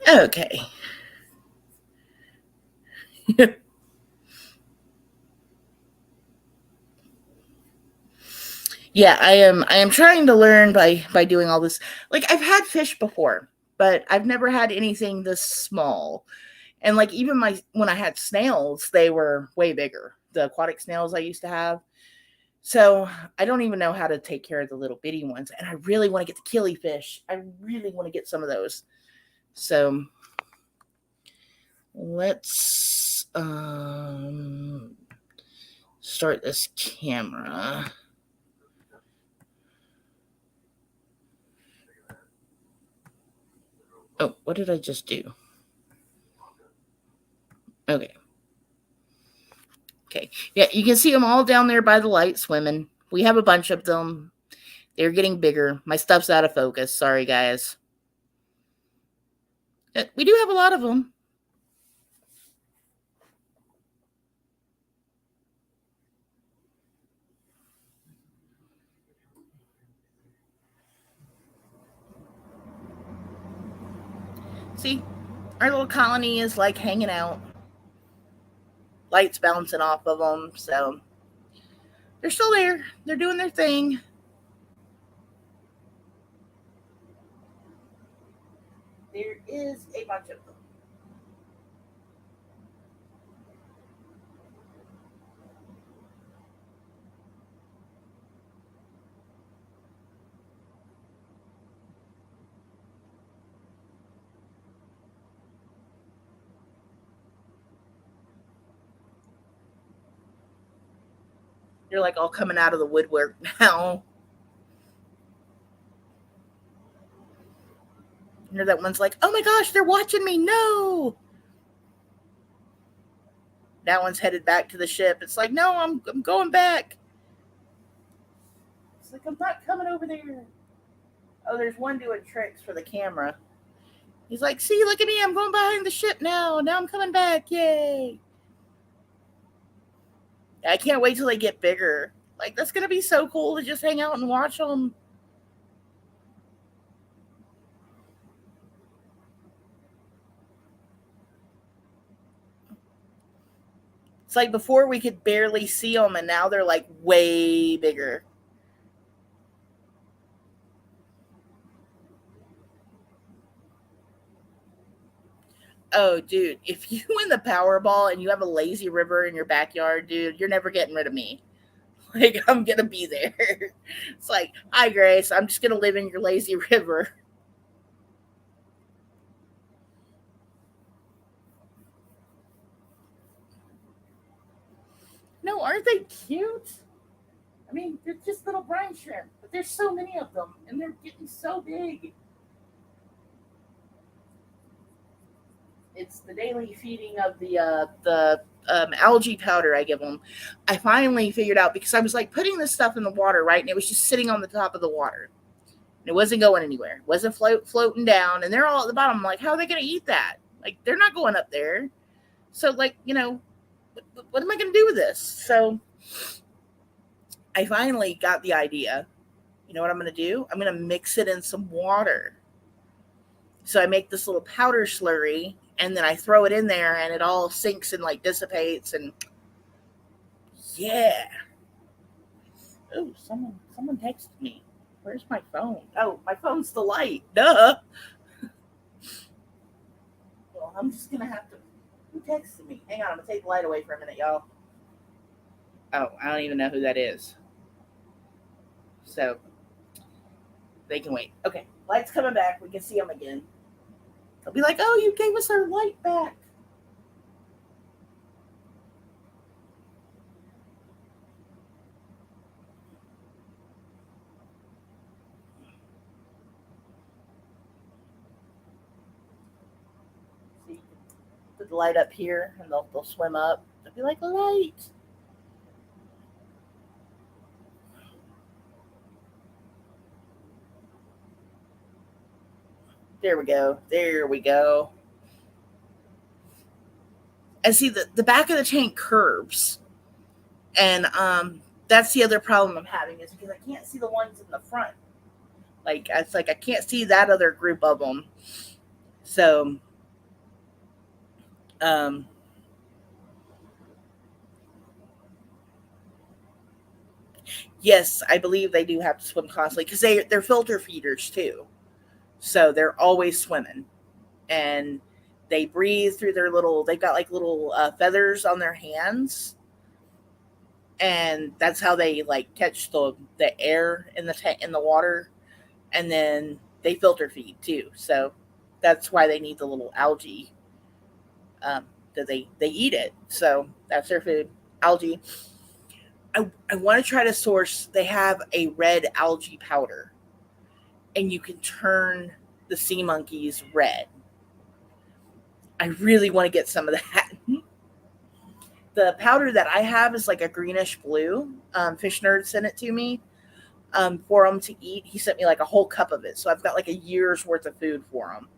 Okay. Yeah, I am trying to learn by doing all this. Like I've had fish before, but I've never had anything this small. And like even my when I had snails, they were way bigger. The aquatic snails I used to have. So I don't even know how to take care of the little bitty ones. And I really want to get the killifish. I really want to get some of those. So let's start this camera. Oh, what did I just do? Okay. Okay. Yeah, you can see them all down there by the light swimming. We have a bunch of them. They're getting bigger. My stuff's out of focus. Sorry, guys. We do have a lot of them. See, our little colony is like hanging out. Lights bouncing off of them. So they're still there. They're doing their thing. There is a bunch of them. They're like all coming out of the woodwork now. You know, that one's like, oh my gosh, they're watching me. No. That one's headed back to the ship. It's like, no, I'm going back. It's like, I'm not coming over there. Oh, there's one doing tricks for the camera. He's like, see, look at me. I'm going behind the ship now. Now I'm coming back. Yay. I can't wait till they get bigger. Like, that's going to be so cool to just hang out and watch them. It's like before we could barely see them, and now they're like way bigger. Oh, dude, if you win the Powerball and you have a lazy river in your backyard, dude, you're never getting rid of me. Like, I'm going to be there. It's like, hi, Grace. I'm just going to live in your lazy river. No, aren't they cute? I mean, they're just little brine shrimp, but there's so many of them, and they're getting so big. It's the daily feeding of the algae powder I give them. I finally figured out because I was like putting this stuff in the water, right, and it was just sitting on the top of the water. And it wasn't going anywhere. It wasn't floating down, and they're all at the bottom. I'm like, how are they going to eat that? Like, they're not going up there. So, like, you know, what am I going to do with this? So I finally got the idea. You know what I'm going to do? I'm going to mix it in some water. So I make this little powder slurry, and then I throw it in there, and it all sinks and like dissipates, and yeah. Oh, someone texted me. Where's my phone? Oh, my phone's the light. Duh. Well, I'm just gonna have to. Who texted me? Hang on, I'm gonna take the light away for a minute, y'all. Oh, I don't even know who that is. So they can wait. Okay, light's coming back. We can see them again. They'll be like, "Oh, you gave us our light back." So you can put the light up here, and they'll swim up. They'll be like, "Light." There we go. There we go. And see, the back of the tank curves, and that's the other problem I'm having is because I can't see the ones in the front. Like, it's like I can't see that other group of them. So, um, yes, I believe they do have to swim constantly because they're filter feeders too. So they're always swimming, and they breathe through their little. They've got like little feathers on their hands, and that's how they like catch the air in in the water, and then they filter feed too. So that's why they need the little algae that they eat it. So that's their food, algae. I want to try to source. They have a red algae powder, and you can turn the sea monkeys red. I really want to get some of that. The powder that I have is like a greenish blue. Fish Nerd sent it to me for them to eat. He sent me like a whole cup of it, so I've got like a year's worth of food for them.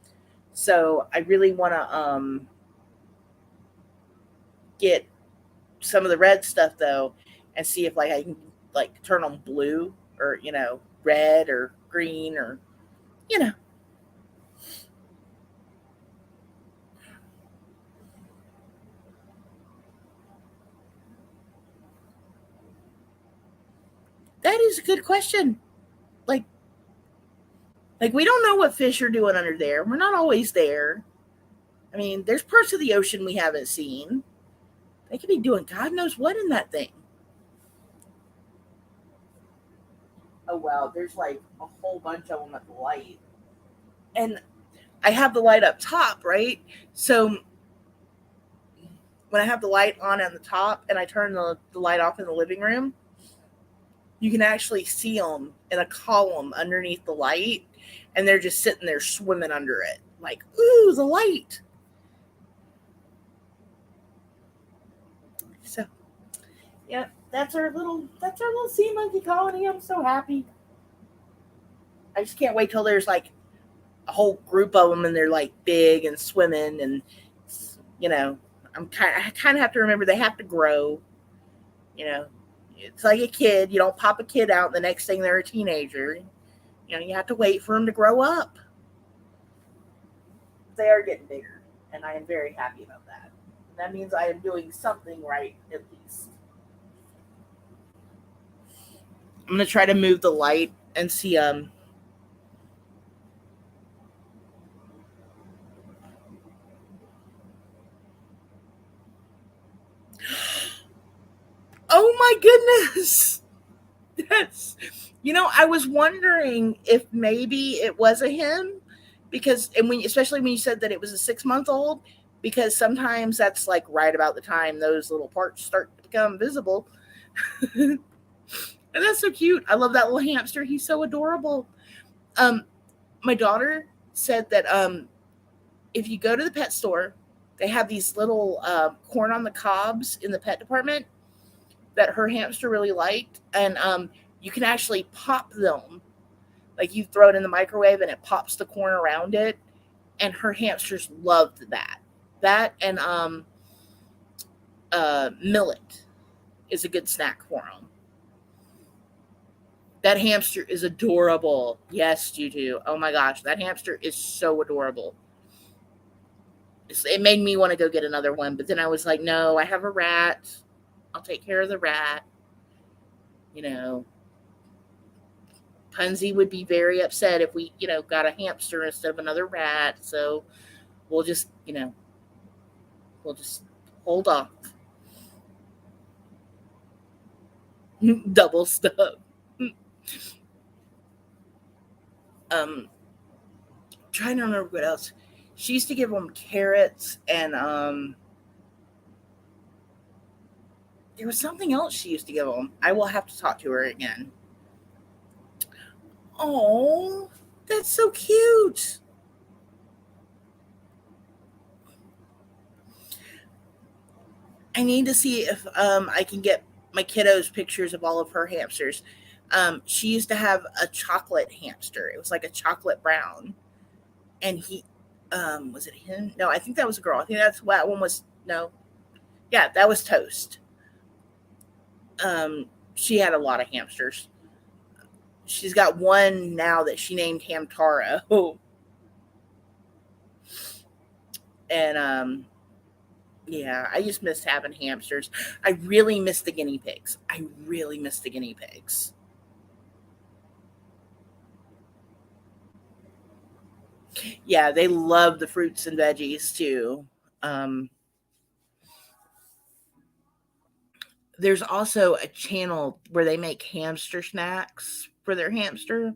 So I really want to get some of the red stuff though, and see if like I can like turn them blue or red or green or you know that is a good question. Like like we don't know what fish are doing under there. We're not always there. I mean, there's parts of the ocean we haven't seen. They could be doing God knows what in that thing. Oh wow, there's like a whole bunch of them at the light, and I have the light up top, right? So when I have the light on the top and I turn the light off in the living room, you can actually see them in a column underneath the light, and they're just sitting there swimming under it, like ooh, the light. So yeah, that's our little sea monkey colony. I'm so happy. I just can't wait till there's like a whole group of them and they're like big and swimming and you know I kind of have to remember they have to grow. You know, it's like a kid. You don't pop a kid out and the next thing they're a teenager. You have to wait for them to grow up. They are getting bigger, and I am very happy about that. That means I am doing something right at least. I'm gonna try to move the light and see. Oh my goodness! That's. I was wondering if maybe it was a him because, and especially when you said that it was a 6 month old, because sometimes that's like right about the time those little parts start to become visible. And that's so cute. I love that little hamster. He's so adorable. Um, my daughter said that if you go to the pet store, they have these little corn on the cobs in the pet department that her hamster really liked, and you can actually pop them. Like you throw it in the microwave and it pops the corn around it, and her hamsters loved that. That and millet is a good snack for them. That hamster is adorable. Yes, you do. Oh my gosh, that hamster is so adorable. It made me want to go get another one, but then I was like, no, I have a rat. I'll take care of the rat. You know, Punzi would be very upset if we, got a hamster instead of another rat. So we'll just, we'll just hold off. Double stuff. Trying to remember what else. She used to give them carrots and there was something else she used to give them. I will have to talk to her again. Oh, that's so cute. I need to see if I can get my kiddos pictures of all of her hamsters. She used to have a chocolate hamster. It was like a chocolate brown, and he was it him? No, I think that was a girl. I think that's what one was. No, yeah, that was Toast. She had a lot of hamsters. She's got one now that she named Hamtaro, and yeah, I just miss having hamsters. I really miss the guinea pigs. I really miss the guinea pigs. Yeah, they love the fruits and veggies too. Um, there's also a channel where they make hamster snacks for their hamster.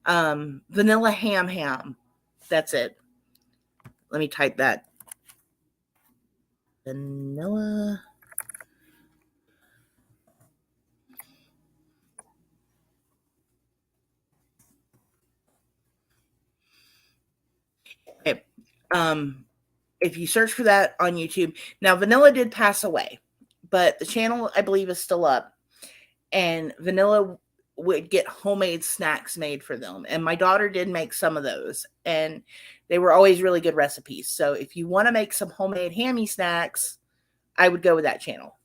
Vanilla ham. That's it. Let me type that. Vanilla. Okay. Um, If you search for that on YouTube, now Vanilla did pass away, but the channel I believe is still up. And Vanilla would get homemade snacks made for them, and my daughter did make some of those, and they were always really good recipes. So if you want to make some homemade hammy snacks, I would go with that channel.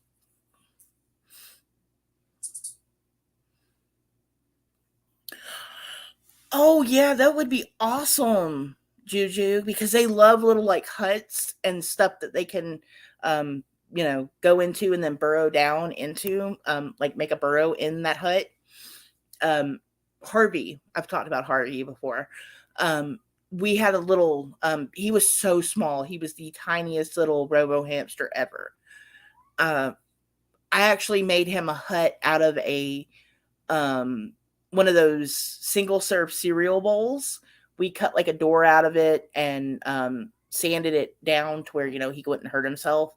Oh yeah, that would be awesome, Juju, because they love little like huts and stuff that they can, go into and then burrow down into, like make a burrow in that hut. Um, Harvey, I've talked about Harvey before. Um, we had a little. He was so small. He was the tiniest little robo hamster ever. Uh, I actually made him a hut out of a um, one of those single serve cereal bowls. We cut like a door out of it and sanded it down to where he wouldn't hurt himself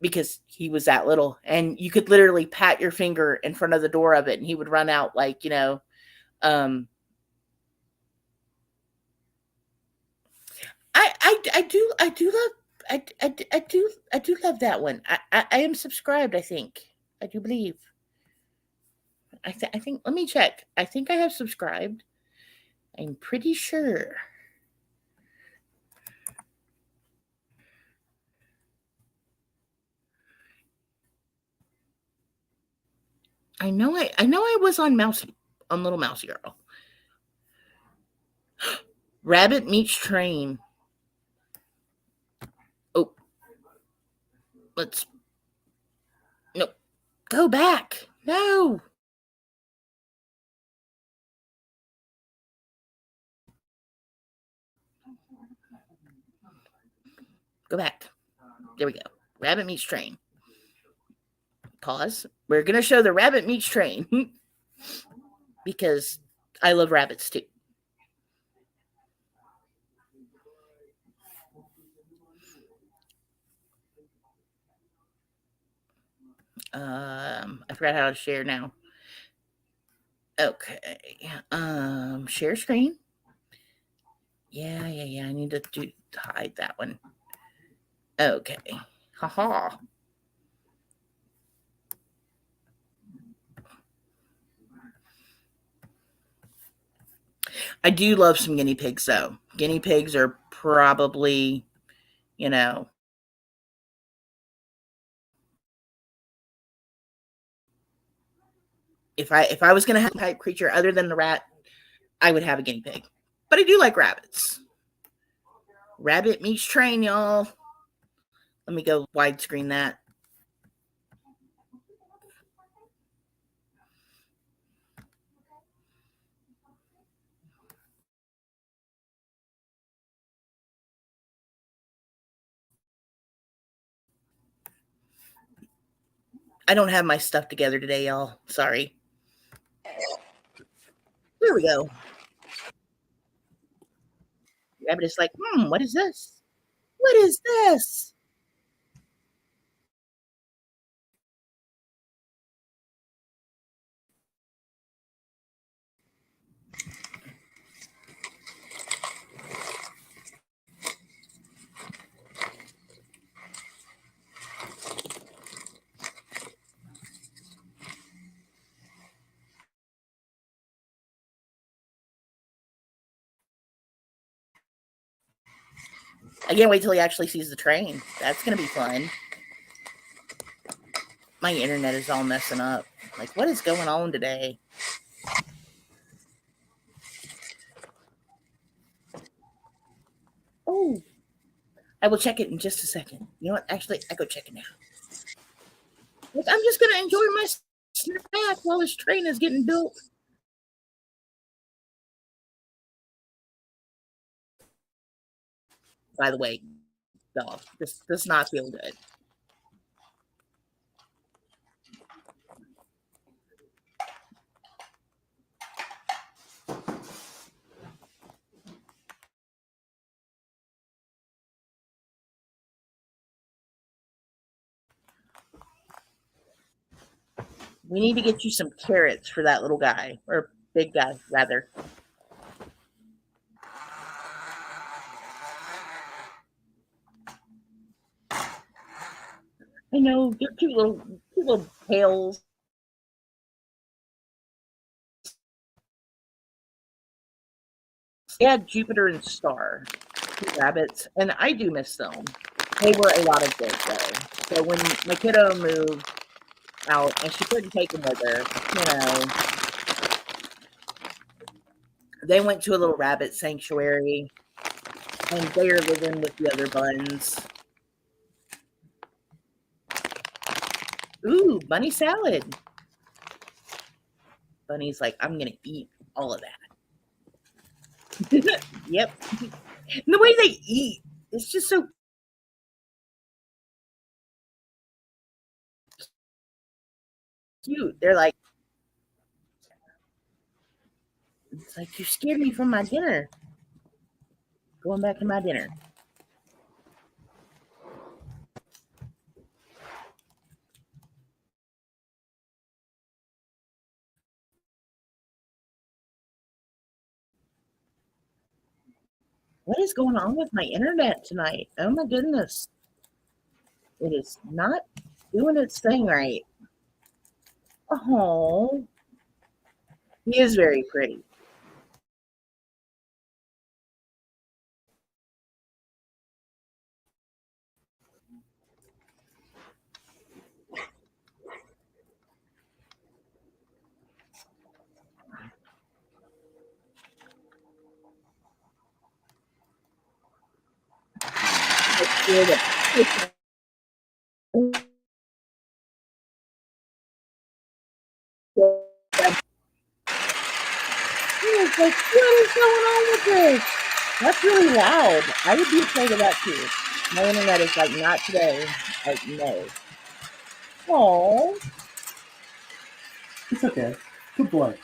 because he was that little. And you could literally pat your finger in front of the door of it, and he would run out like Um, I do love I do love that one. I am subscribed. I think I do believe. I think let me check. I think I have subscribed. I'm pretty sure. I know I was on Little Mousy Girl. Rabbit meets train. Oh, let's no go back. No, go back. There we go. Rabbit meets train. Pause. We're gonna show the rabbit meets train because I love rabbits too. I forgot how to share now. Okay. Share screen. Yeah. I need to hide that one. Okay. Haha. I do love some guinea pigs though. Guinea pigs are probably, you know, if I was gonna have a type creature other than the rat, I would have a guinea pig. But I do like rabbits. Rabbit meets train, y'all. Let me go widescreen that. I don't have my stuff together today, y'all. Sorry. There we go. Rabbit is like, what is this? What is this? I can't wait till he actually sees the train. That's gonna be fun. My internet is all messing up. Like, what is going on today? Oh, I will check it in just a second. You know what? Actually, I go check it now. Like, I'm just gonna enjoy my snack while this train is getting built. By the way, dog, this does not feel good. We need to get you some carrots for that little guy, or big guy, rather. I know they're cute little tails. They had Jupiter and Star, two rabbits, and I do miss them. They were a lot of good though. So when my kiddo moved out and she couldn't take them with her, they went to a little rabbit sanctuary and they're living with the other buns. Ooh, bunny salad. Bunny's like, I'm gonna eat all of that. Yep. And the way they eat, it's just so cute. They're like, it's like you scared me from my dinner. Going back to my dinner. What is going on with my internet tonight? Oh my goodness. It is not doing its thing right. Oh, he is very pretty. It's like, what is going on with this? That's really loud. I would be afraid of that too. My internet is like, not today. Like, no. Oh, It's okay. Good boy.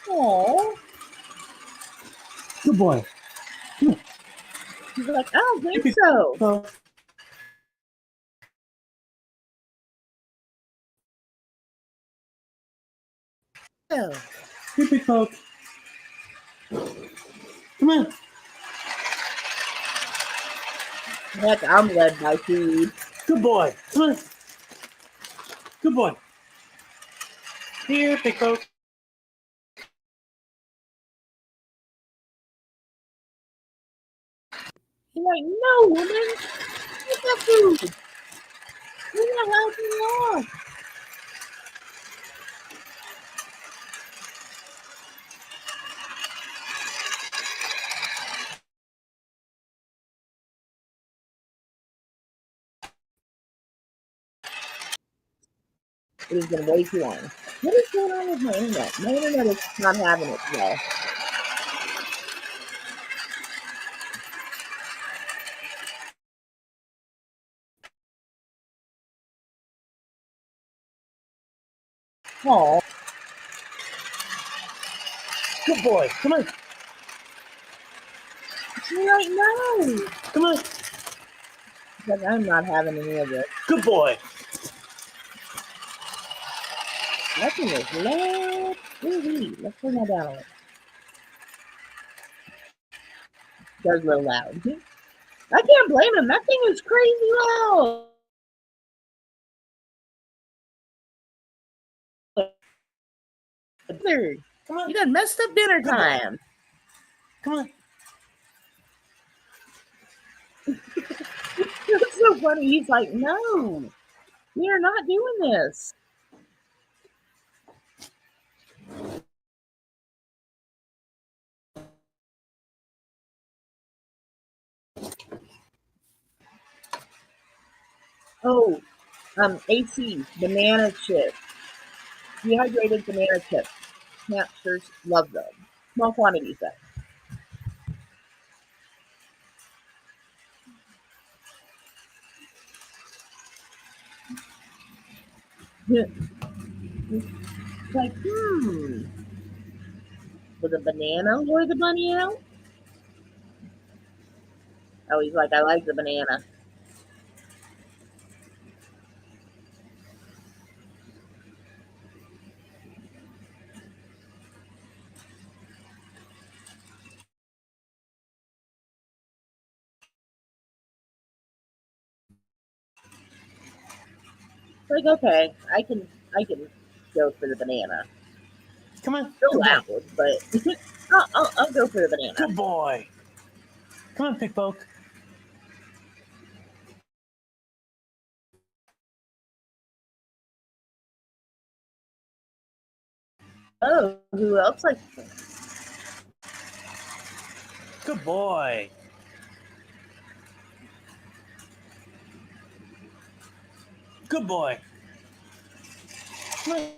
oh. Good boy. He's like, I don't think Yippee. so. So, No. yippee Coke. Come on. Heck, I'm led by food. Good boy. Come on. Good boy. Here, big Coke. He's like, no, woman, get that food. You're not helping off. It has been way too long. What is going on with my internet? My internet is not having it today. Oh, Good boy. Come on. she's like, no. Come on. Because I'm not having any of this. Good boy. Nothing is loud. Ooh, let's turn that down. It does a little loud. I can't blame him. That thing is crazy loud. Come on. You done messed up dinner time. Come on. It's so funny. He's like, no, we are not doing this. Oh, AC, banana chips, dehydrated banana chips. Hamsters love them. Small quantities though. It's like, will the banana lure the bunny out? Oh, he's like, I like the banana. Like, okay, I can go for the banana. Come on. Still Good boy. loud, but I'll go for the banana. Good boy. Come on, Pickpoke. Oh, who else likes it? Good boy. Good boy. Come on.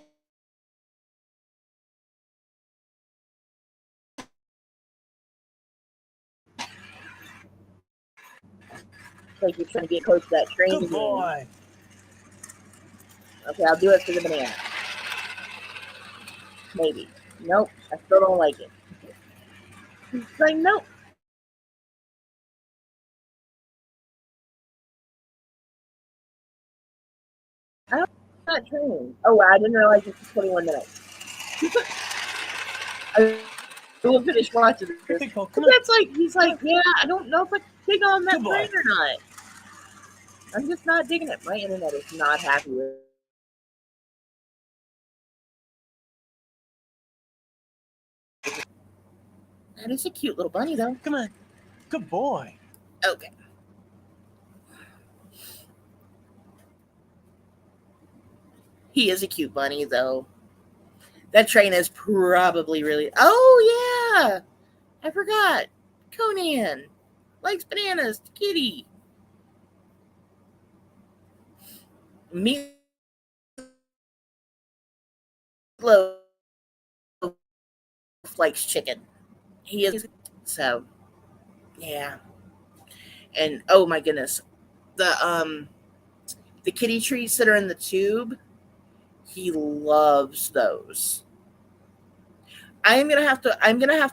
Like you're trying to get close to that train Good again. boy. Okay, I'll do it for the banana. Maybe. Nope, I still don't like it. He's like, nope. I don't like that train. Oh, wow, I didn't realize it was 21 minutes. I will finish watching this. Pickpoke, come on. That's like, he's like, yeah, I don't know if I can dig on that Good boy. train or not. I'm just not digging it. My internet is not happy with it. That is a cute little bunny, though. Come on. Good boy. Okay. He is a cute bunny, though. That train is probably really. Oh, yeah. I forgot. Conan likes bananas. The kitty. Meatloaf likes chicken. He is. So, yeah. And oh my goodness. The kitty treats that are in the tube, he loves those. I'm gonna have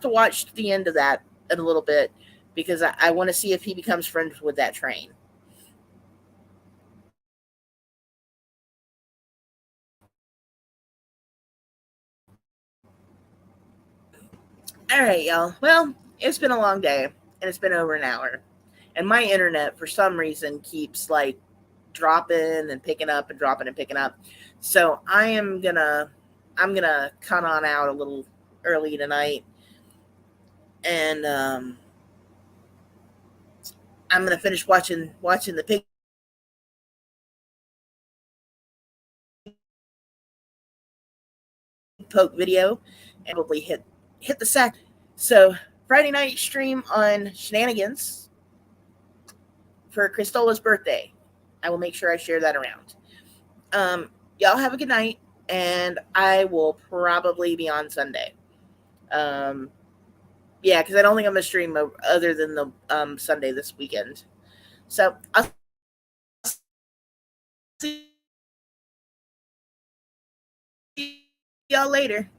to watch the end of that in a little bit because I want to see if he becomes friends with that train. All right, y'all. Well, it's been a long day and it's been over an hour. And my internet for some reason keeps like dropping and picking up and dropping and picking up. So I'm gonna cut on out a little early tonight and I'm gonna finish watching the pig poke video and probably hit the sack. So Friday night stream on Shenanigans for Cristola's birthday. I will make sure I share that around. Y'all have a good night, and I will probably be on Sunday. Um, yeah, because I don't think I'm gonna stream other than the Sunday this weekend. So I'll see y'all later.